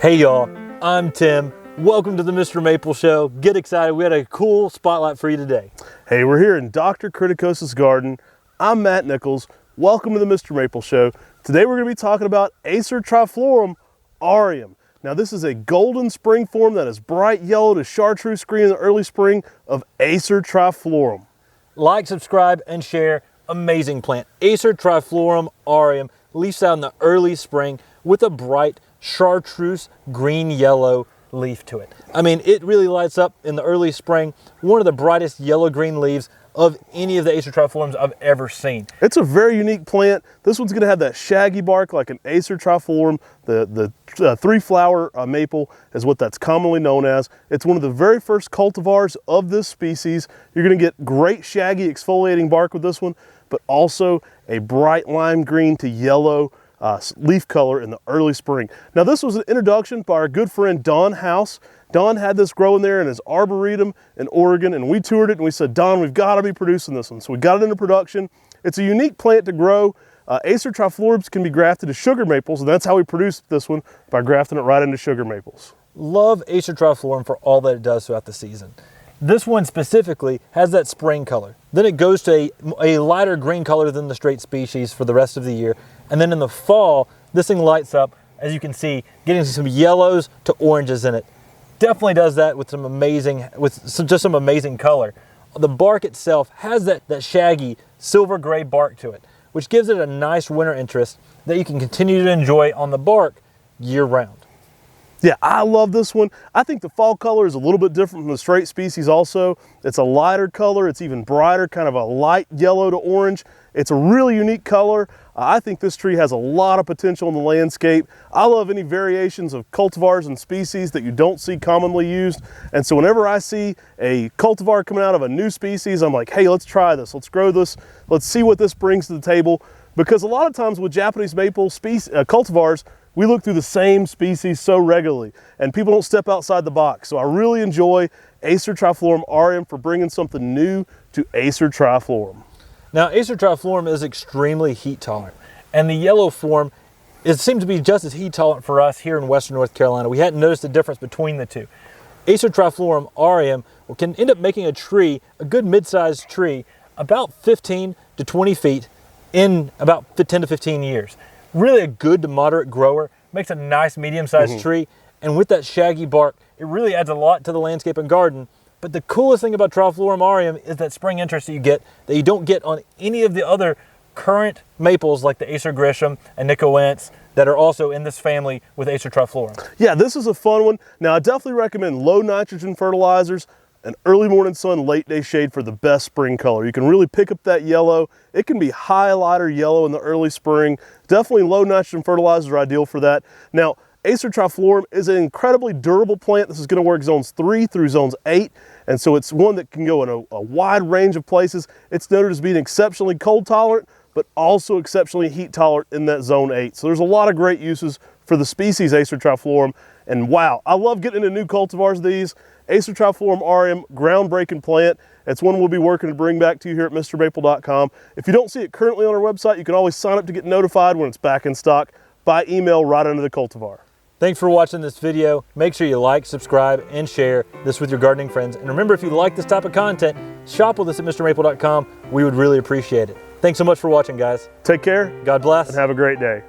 Hey y'all, I'm Tim. Welcome to the Mr. Maple Show. Get excited, we had a cool spotlight for you today. Hey, we're here in Dr. Criticos's garden. I'm Matt Nichols. Welcome to the Mr. Maple Show. Today we're going to be talking about Acer triflorum Auerum. Now this is a golden spring form that is bright yellow to chartreuse green in the early spring of Acer triflorum. Like, subscribe, and share. Amazing plant. Acer triflorum Auerum leaves out in the early spring with a bright chartreuse green-yellow leaf to it. I mean, it really lights up in the early spring. One of the brightest yellow-green leaves of any of the Acer triflorums I've ever seen. It's a very unique plant. This one's going to have that shaggy bark like an Acer triflorum. The three-flower maple is what that's commonly known as. It's one of the very first cultivars of this species. You're going to get great shaggy exfoliating bark with this one, but also a bright lime green to yellow leaf color in the early spring. Now this was an introduction by our good friend Don House. Don had this growing there in his arboretum in Oregon, and we toured it and we said, Don, we've got to be producing this one. So we got it into production. It's a unique plant to grow. Acer triflorums can be grafted to sugar maples, and that's how we produced this one, by grafting it right into sugar maples. Love Acer triflorum for all that it does throughout the season. This one specifically has that spring color. Then it goes to a lighter green color than the straight species for the rest of the year. And then in the fall, this thing lights up, as you can see, getting some yellows to oranges in it. Definitely does that with some amazing color. The bark itself has that shaggy silver gray bark to it, which gives it a nice winter interest that you can continue to enjoy on the bark year round. Yeah, I love this one. I think the fall color is a little bit different from the straight species also. It's a lighter color, it's even brighter, kind of a light yellow to orange. It's a really unique color. I think this tree has a lot of potential in the landscape. I love any variations of cultivars and species that you don't see commonly used. And so whenever I see a cultivar coming out of a new species, I'm like, hey, let's try this, let's grow this, let's see what this brings to the table. Because a lot of times with Japanese maple cultivars, we look through the same species so regularly, and people don't step outside the box. So I really enjoy Acer triflorum Auerum for bringing something new to Acer triflorum. Now, Acer triflorum is extremely heat tolerant, and the yellow form seems to be just as heat tolerant for us here in Western North Carolina. We hadn't noticed the difference between the two. Acer triflorum Auerum can end up making a tree, a good mid-sized tree, about 15 to 20 feet in about 10 to 15 years. Really a good to moderate grower, makes a nice medium-sized tree, and with that shaggy bark, it really adds a lot to the landscape and garden. But the coolest thing about triflorum Auerum is that spring interest that you get that you don't get on any of the other current maples like the Acer grisham and nicoense that are also in this family with Acer triflorum. Yeah, this is a fun one. Now I definitely recommend low nitrogen fertilizers, an early morning sun, late day shade for the best spring color. You can really pick up that yellow. It can be high lighter yellow in the early spring. Definitely low nitrogen fertilizers are ideal for that. Now, Acer triflorum is an incredibly durable plant. This is going to work zones 3 through zones 8, and so it's one that can go in a wide range of places. It's noted as being exceptionally cold tolerant, but also exceptionally heat tolerant in that zone 8. So there's a lot of great uses for the species Acer triflorum, and wow, I love getting into new cultivars these. Acer triflorum Auerum, groundbreaking plant. It's one we'll be working to bring back to you here at MrMaple.com. If you don't see it currently on our website, you can always sign up to get notified when it's back in stock by email right under the cultivar. Thanks for watching this video. Make sure you like, subscribe, and share this with your gardening friends. And remember, if you like this type of content, shop with us at MrMaple.com. We would really appreciate it. Thanks so much for watching, guys. Take care. God bless. And have a great day.